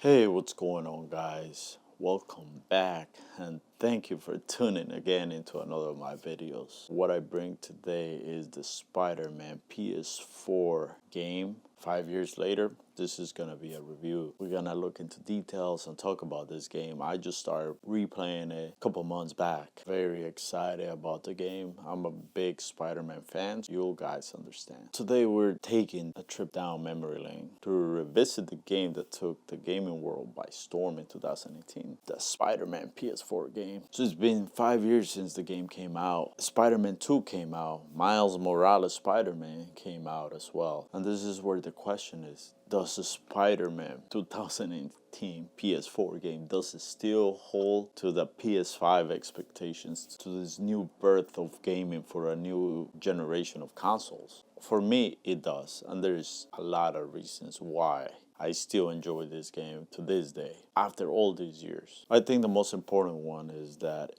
Hey, what's going on, guys? Welcome back, and thank you for tuning again into another of my videos. What I bring today is the Spider-Man PS4 game. 5 years later, this is gonna be a review. We're gonna look into details and talk about this game. I just started replaying it a couple months back. Very excited about the game. I'm a big Spider-Man fan. You guys understand. Today we're taking a trip down memory lane to revisit the game that took the gaming world by storm in 2018. The Spider-Man PS4 game. So it's been 5 years since the game came out. Spider-Man 2 came out. Miles Morales Spider-Man came out as well. And this is where the question is, does the Spider-Man 2018 PS4 game, does it still hold to the PS5 expectations, to this new birth of gaming for a new generation of consoles? For me, it does, and there's a lot of reasons why I still enjoy this game to this day, after all these years. I think the most important one is that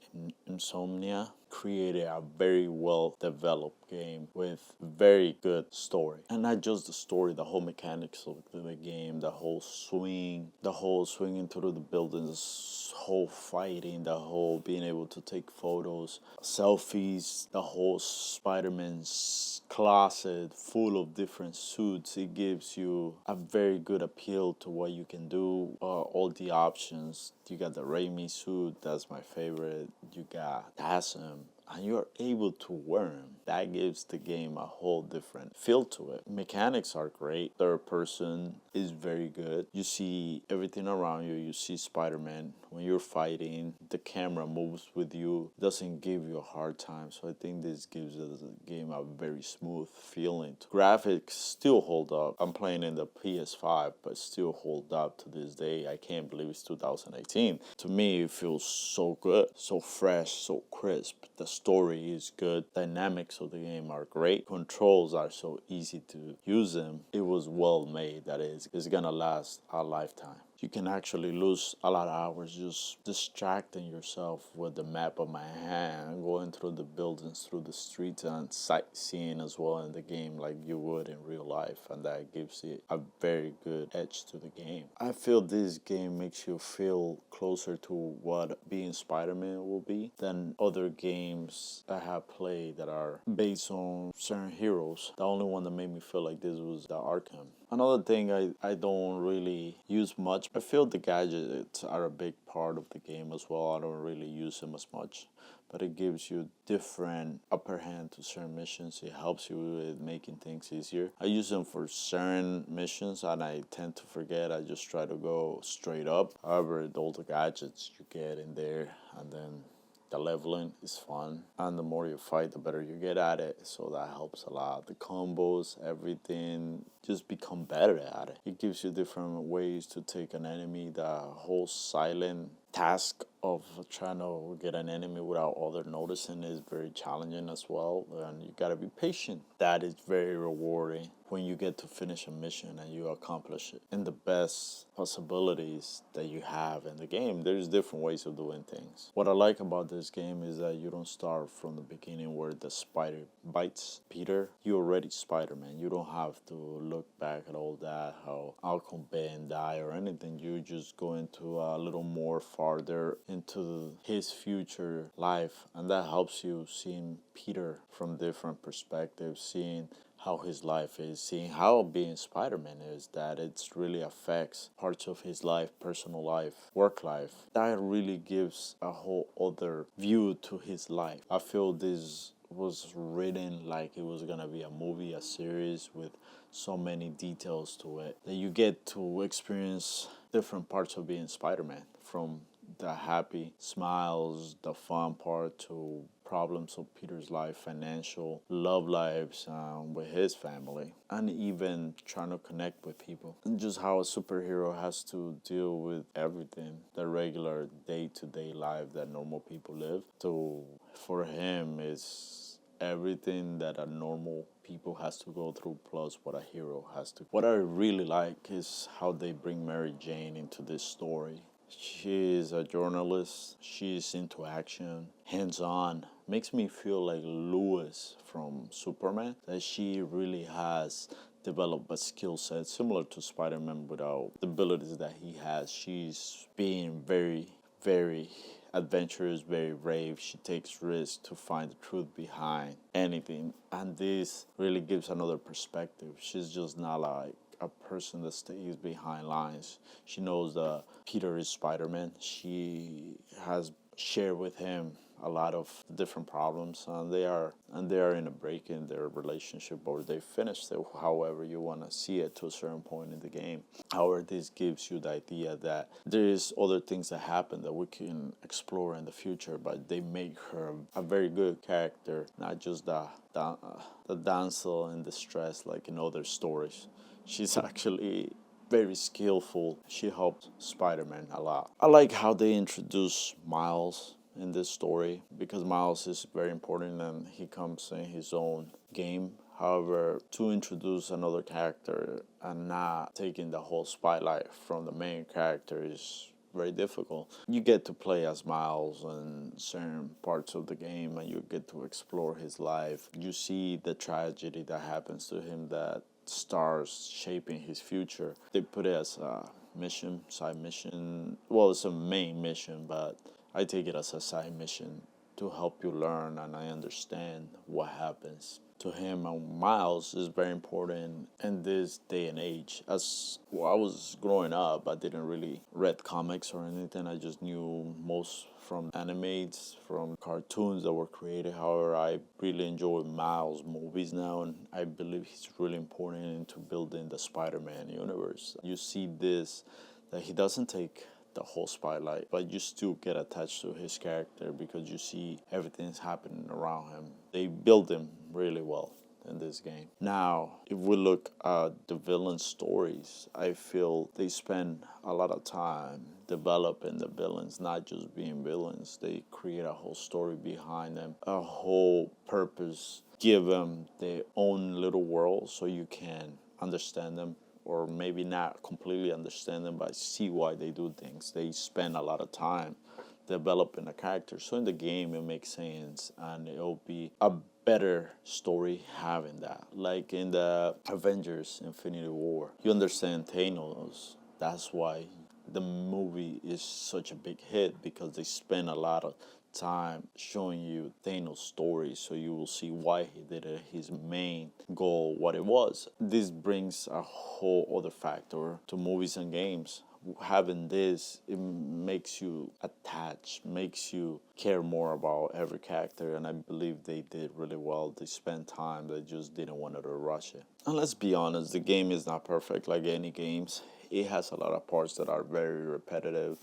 Insomnia created a very well developed game with very good story. And not just the story, the whole mechanics of the game, the whole swinging through the buildings, whole fighting, the whole being able to take photos, selfies, the whole Spider-Man's closet full of different suits. It gives you a very good appeal to what you can do, all the options. You got the Raimi suit, that's my favorite. You got Tassim, and you're able to wear him. That gives the game a whole different feel to it. Mechanics are great. Third person is very good. You see everything around you. You see Spider-Man. When you're fighting, the camera moves with you. Doesn't give you a hard time. So I think this gives the game a very smooth feeling. Graphics still hold up. I'm playing in the PS5, but still hold up to this day. I can't believe it's 2018. To me, it feels so good, so fresh, so crisp. The story is good. Dynamics of the game are great. Controls are so easy to use them. It was well made. That is, it's gonna last a lifetime. You can actually lose a lot of hours just distracting yourself with the map of my hand, going through the buildings, through the streets, and sightseeing as well in the game like you would in real life, and that gives it a very good edge to the game. I feel this game makes you feel closer to what being Spider-Man will be than other games I have played that are based on certain heroes. The only one that made me feel like this was the Arkham. Another thing I don't really use much. I feel the gadgets are a big part of the game as well. I don't really use them as much, but it gives you different upper hand to certain missions. It helps you with making things easier. I use them for certain missions and I tend to forget. I just try to go straight up. However, all the gadgets you get in there, and then the leveling is fun, and the more you fight, the better you get at it, so that helps a lot. The combos, everything, just become better at it. It gives you different ways to take an enemy. The whole silent task of trying to get an enemy without other noticing is very challenging as well, and you gotta be patient. That is very rewarding when you get to finish a mission and you accomplish it in the best possibilities that you have in the game. There's different ways of doing things. What I like about this game is that you don't start from the beginning where the spider bites Peter. You're already Spider-Man. You don't have to look back at all that, how Malcolm Ben died or anything. You just go into a little more farther into his future life, and that helps you seeing Peter from different perspectives, seeing how his life is, seeing how being Spider-Man is, that it really affects parts of his life, personal life, work life. That really gives a whole other view to his life. I feel this was written like it was gonna be a movie, a series with so many details to it that you get to experience different parts of being Spider-Man, from the happy smiles, the fun part, to problems of Peter's life, financial, love lives with his family, and even trying to connect with people. And just how a superhero has to deal with everything, the regular day-to-day life that normal people live. So for him, it's everything that a normal people has to go through plus what a hero has to. What I really like is how they bring Mary Jane into this story. She is a journalist. She's into action, hands-on. Makes me feel like Lois from Superman, that she really has develop a skill set similar to Spider-Man without the abilities that he has. She's being very, very adventurous, very brave. She takes risks to find the truth behind anything. And this really gives another perspective. She's just not like a person that stays behind lines. She knows that Peter is Spider-Man. She has shared with him a lot of different problems, and they are in a break in their relationship, or they finished it, however you want to see it, to a certain point in the game. However, this gives you the idea that there is other things that happen that we can explore in the future, but they make her a very good character, not just the damsel in distress like in other stories. She's actually very skillful. She helped Spider-Man a lot. I like how they introduce Miles in this story, because Miles is very important and he comes in his own game. However, to introduce another character and not taking the whole spotlight from the main character is very difficult. You get to play as Miles in certain parts of the game, and you get to explore his life. You see the tragedy that happens to him that stars shaping his future. They put it as a mission, side mission. Well, it's a main mission, but I take it as a side mission to help you learn and I understand what happens to him. And Miles is very important in this day and age. As I was growing up, I didn't really read comics or anything. I just knew most from animes, from cartoons that were created. However, I really enjoy Miles movies now, and I believe he's really important into building the Spider-Man universe. You see this, that he doesn't take the whole spotlight, but you still get attached to his character because you see everything's happening around him. They build him really well in this game. Now, if we look at the villain stories, I feel they spend a lot of time developing the villains, not just being villains. They create a whole story behind them, a whole purpose, give them their own little world so you can understand them, or maybe not completely understand them, but see why they do things. They spend a lot of time developing a character. So in the game, it makes sense, and it'll be a better story having that. Like in the Avengers Infinity War, you understand Thanos. That's why the movie is such a big hit, because they spend a lot of time showing you Thanos' story, so you will see why he did it, his main goal, what it was. This brings a whole other factor to movies and games. Having this, it makes you attached, makes you care more about every character, and I believe they did really well. They spent time, they just didn't want to rush it. And let's be honest, the game is not perfect like any games. It has a lot of parts that are very repetitive,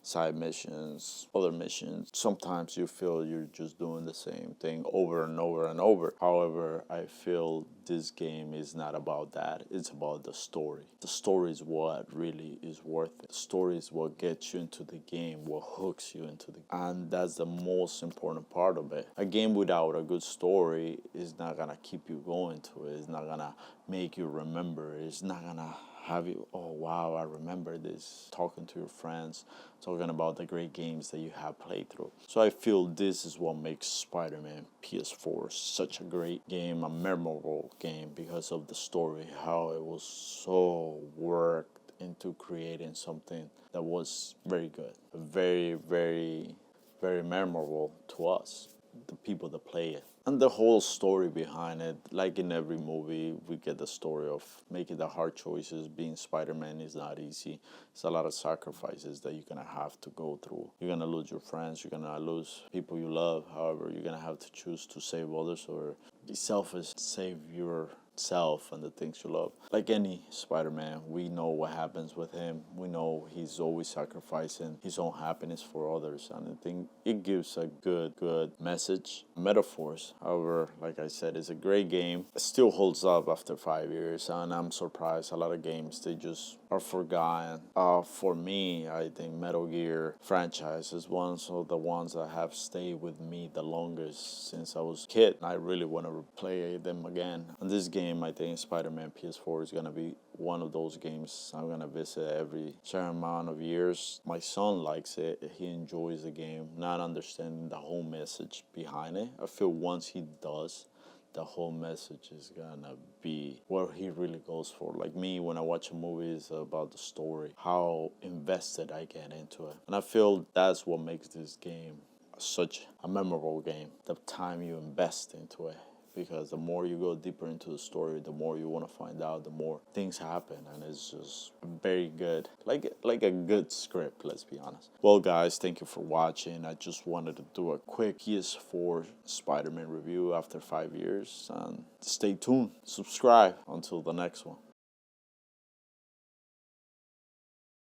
side missions, other missions. Sometimes you feel you're just doing the same thing over and over and over. However, I feel this game is not about that. It's about the story. The story is what really is worth it. The story is what gets you into the game, what hooks you into the game. And that's the most important part of it. A game without a good story is not gonna keep you going to it. It's not gonna make you remember. It's not gonna have you, oh wow, I remember this, talking to your friends, talking about the great games that you have played through. So I feel this is what makes Spider-Man PS4 such a great game, a memorable game, because of the story, how it was so worked into creating something that was very good, very, very, very memorable to us, the people that play it. And the whole story behind it, like in every movie, we get the story of making the hard choices. Being Spider-Man is not easy. It's a lot of sacrifices that you're going to have to go through. You're going to lose your friends. You're going to lose people you love. However, you're going to have to choose to save others or be selfish, save yourself and the things you love. Like any Spider-Man, we know what happens with him. We know he's always sacrificing his own happiness for others. And I think it gives a good message, metaphors. However, like I said, it's a great game. It still holds up after 5 years, and I'm surprised a lot of games, they just are forgotten. For me, I think Metal Gear franchise is one of the ones that have stayed with me the longest since I was a kid. I really want to play them again. And this game, I think Spider-Man PS4 is going to be one of those games I'm going to visit every certain amount of years. My son likes it. He enjoys the game, not understanding the whole message behind it. I feel once he does, the whole message is gonna be what he really goes for. Like me, when I watch a movie, it's about the story, how invested I get into it. And I feel that's what makes this game such a memorable game, the time you invest into it. Because the more you go deeper into the story, the more you want to find out, the more things happen, and it's just very good, like a good script. Let's be honest. Well, guys, thank you for watching. I just wanted to do a quick PS4 Spider-Man review after 5 years, and stay tuned. Subscribe until the next one.